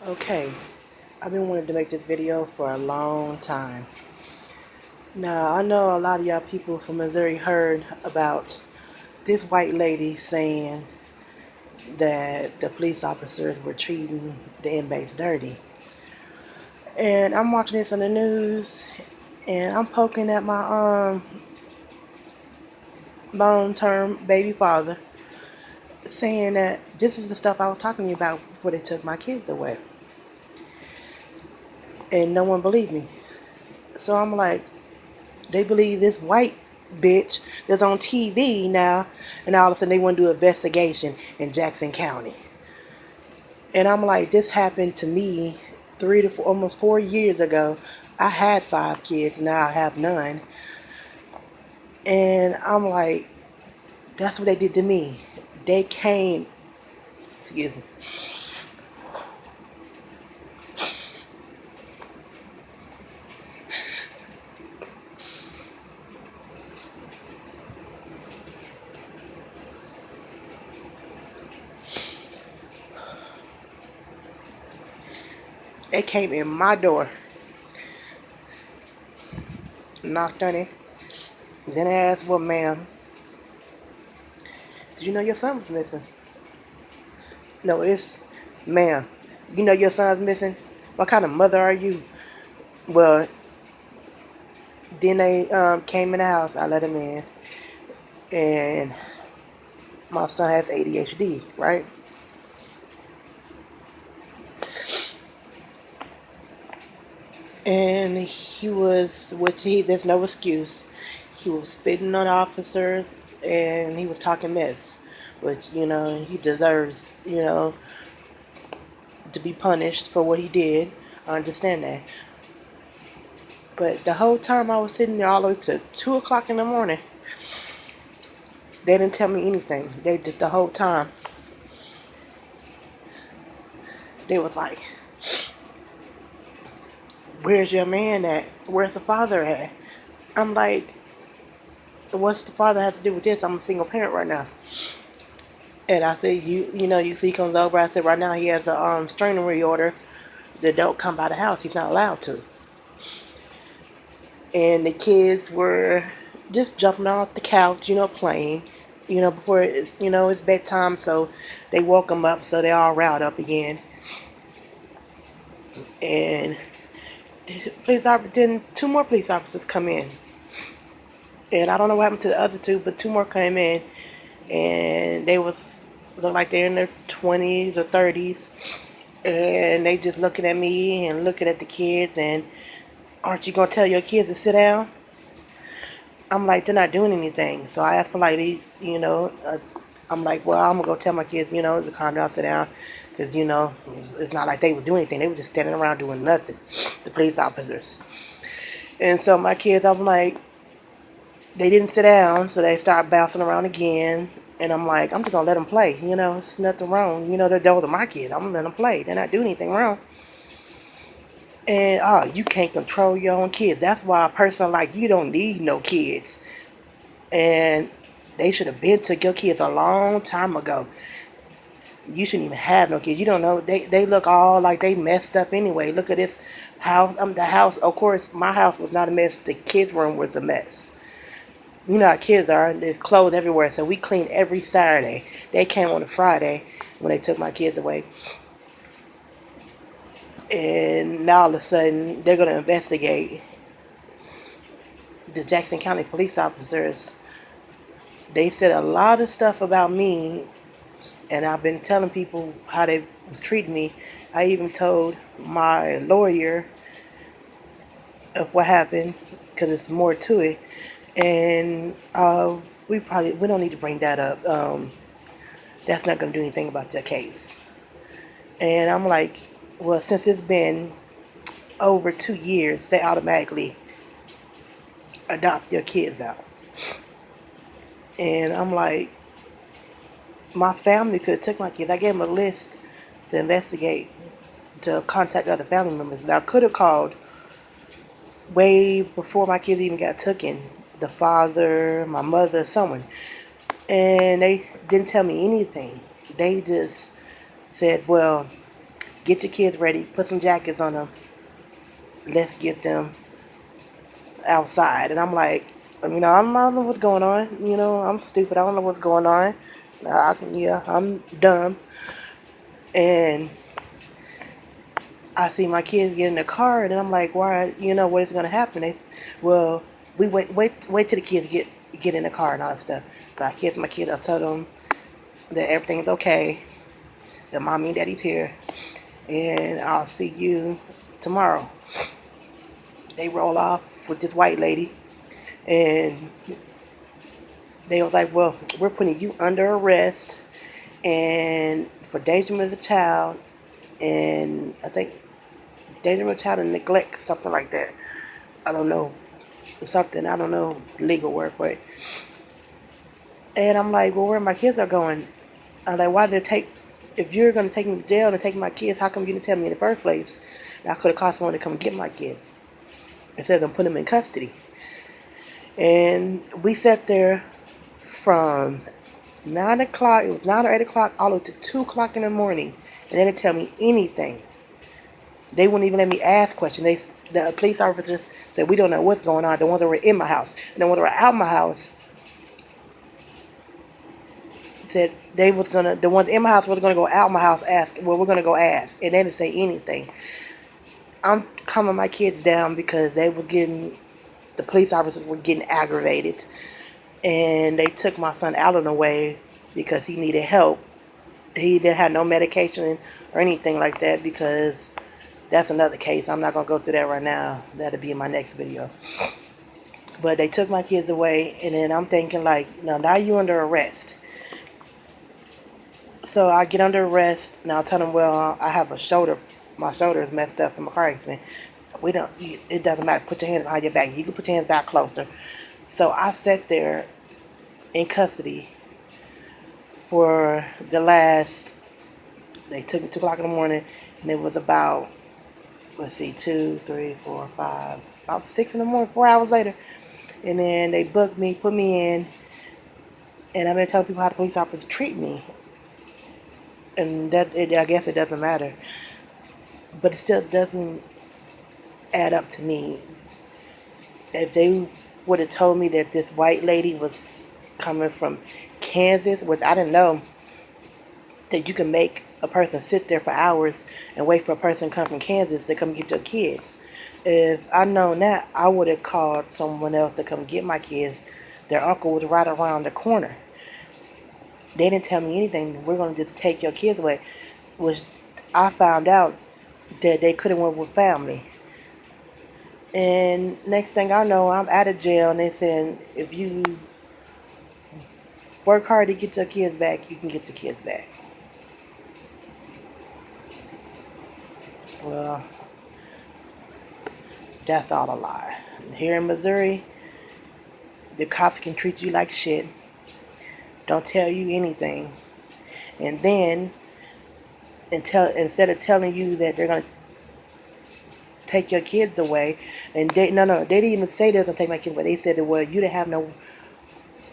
Okay, I've been wanting to make this video for a long time. Now, I know a lot of y'all people from Missouri heard about this white lady saying that the police officers were treating the inmates dirty. And I'm watching this on the news and I'm poking at my long-term baby father saying that this is the stuff I was talking to you about before they took my kids away. And no one believed me. So I'm like, they believe this white bitch that's on TV now, and all of a sudden they want to do an investigation in Jackson County. And I'm like, this happened to me 3 to 4, almost 4 years ago. I had 5 kids, now I have none. And I'm like, that's what they did to me. They came, excuse me, they came in my door, knocked on it, then I asked, well, ma'am, did you know your son was missing? No, it's, ma'am, you know your son's missing? What kind of mother are you? Well, then they came in the house. I let him in, and my son has ADHD, right? And he was, there's no excuse. He was spitting on officers, and he was talking mess, which he deserves, to be punished for what he did. I understand that, but the whole time I was sitting there, all the way to 2 o'clock in the morning, they didn't tell me anything. They just the whole time they was like, where's your man at? Where's the father at? I'm like, what's the father have to do with this? I'm a single parent right now. And I said, you see, he comes over. I said, right now he has a restraining order that don't come by the house. He's not allowed to. And the kids were just jumping off the couch, playing, before it's bedtime. So they woke them up, so they all riled up again. And then two more police officers come in. And I don't know what happened to the other two, but two more came in, and they look like they're in their 20s or 30s, and they just looking at me and looking at the kids, and aren't you gonna tell your kids to sit down? I'm like, they're not doing anything. So I asked politely, I'm like, well, I'm gonna go tell my kids, to calm down, sit down, because it's not like they was doing anything. They were just standing around doing nothing. The police officers. And so my kids, I'm like, they didn't sit down, so they start bouncing around again. And I'm like, I'm just gonna let them play. It's nothing wrong. Those are my kids. I'm gonna let them play. They're not doing anything wrong. And you can't control your own kids. That's why a person like you don't need no kids. And they should have been took your kids a long time ago. You shouldn't even have no kids. You don't know. They look all like they messed up anyway. Look at this house. The house. Of course, my house was not a mess. The kids' room was a mess. You know how kids are, and there's clothes everywhere, so we clean every Saturday. They came on a Friday when they took my kids away. And now all of a sudden, they're going to investigate. The Jackson County police officers, they said a lot of stuff about me, and I've been telling people how they was treating me. I even told my lawyer of what happened, because it's more to it. And we don't need to bring that up. That's not going to do anything about your case. And I'm like, well, since it's been over 2 years, they automatically adopt your kids out. And I'm like, my family could have took my kids. I gave them a list to investigate, to contact other family members. Now, I could have called way before my kids even got taken, the father, my mother, someone. And they didn't tell me anything. They just said, well, get your kids ready, put some jackets on them, let's get them outside. And I'm like, I don't know what's going on. I'm stupid. I don't know what's going on. Yeah, I'm dumb. And I see my kids get in the car, and then I'm like, why? What is going to happen? Well, we wait till the kids get in the car and all that stuff. So I kissed my kids. I told them that everything's okay. That mommy and daddy's here, and I'll see you tomorrow. They roll off with this white lady, and they was like, well, we're putting you under arrest and for endangerment of the child, and I think endangerment of the child and neglect, something like that. I don't know. I don't know legal word for it. And I'm like, well, where my kids are going? I'm like, why did it take, if you're going to take me to jail and take my kids, how come you didn't tell me in the first place? And I could have called someone to come get my kids instead of them putting them in custody. And we sat there from 9 o'clock, it was 9 or 8 o'clock, all the way to 2 o'clock in the morning. And they didn't tell me anything. They wouldn't even let me ask questions. The police officers said, we don't know what's going on. The ones that were in my house. And the ones that were out my house said the ones in my house was going to go out my house, we're going to go ask. And they didn't say anything. I'm calming my kids down because the police officers were getting aggravated. And they took my son out of the way because he needed help. He didn't have no medication or anything like that, because that's another case. I'm not going to go through that right now. That'll be in my next video. But they took my kids away, and then I'm thinking like, now you're under arrest. So I get under arrest, and I'll tell them, well, I have my shoulder is messed up from a car accident. It doesn't matter. Put your hands behind your back. You can put your hands back closer. So I sat there in custody for they took me 2 o'clock in the morning, and it was about, 2, 3, 4, 5, about 6 in the morning, 4 hours later. And then they booked me, put me in, and I've been telling people how the police officers treat me. And I guess it doesn't matter. But it still doesn't add up to me. If they would have told me that this white lady was coming from Kansas, which I didn't know, that you can make a person sit there for hours and wait for a person to come from Kansas to come get your kids. If I'd known that, I would have called someone else to come get my kids. Their uncle was right around the corner. They didn't tell me anything. We're going to just take your kids away. Which I found out that they could have went with family. And next thing I know, I'm out of jail, and they saying, if you work hard to get your kids back, you can get your kids back. Well, that's all a lie. Here in Missouri, the cops can treat you like shit, don't tell you anything, and then instead of telling you that they're gonna take your kids away, and they didn't even say they was gonna take my kids away. They said that, well, you didn't have no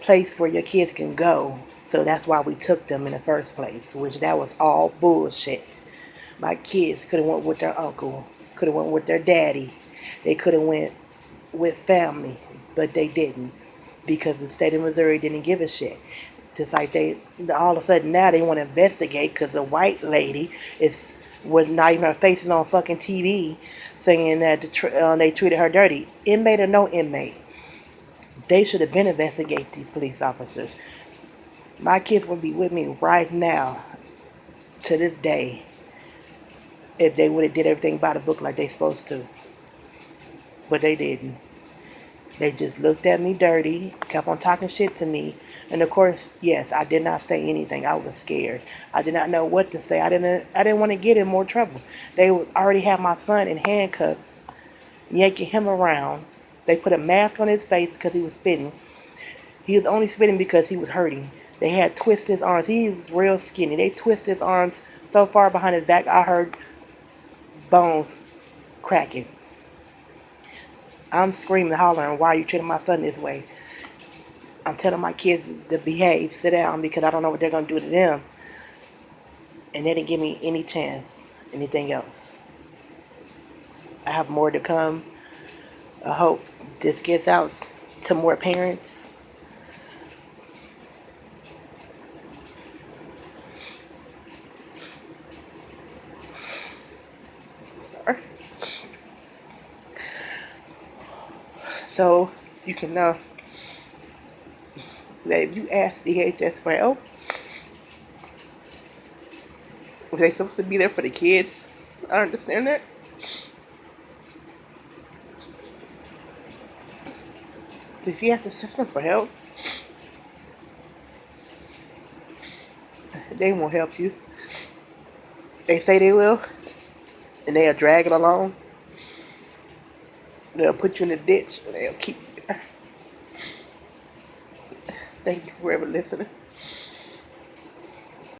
place where your kids can go, so that's why we took them in the first place. Which that was all bullshit. My kids could have went with their uncle, could have went with their daddy, they could have went with family, but they didn't, because the state of Missouri didn't give a shit. Just like all of a sudden now they want to investigate because a white lady is with not even her face is on fucking TV saying that they treated her dirty. Inmate or no inmate, they should have been investigating these police officers. My kids would be with me right now to this day if they would have did everything by the book like they supposed to. But they didn't. They just looked at me dirty, kept on talking shit to me. And of course, yes, I did not say anything. I was scared. I did not know what to say. I didn't want to get in more trouble. They already had my son in handcuffs, yanking him around. They put a mask on his face because he was spitting. He was only spitting because he was hurting. They had twisted his arms. He was real skinny. They twisted his arms so far behind his back, I heard bones cracking. I'm screaming, hollering, why are you treating my son this way? I'm telling my kids to behave, sit down, because I don't know what they're going to do to them. And they didn't give me any chance. anything else. I have more to come. I hope this gets out to more parents. Sorry. So you can know that if you ask DHS for help, they're supposed to be there for the kids. I understand that. If you ask the system for help, they won't help you. They say they will, and they'll drag it along. They'll put you in a ditch, and they'll keep you there. Thank you for ever listening.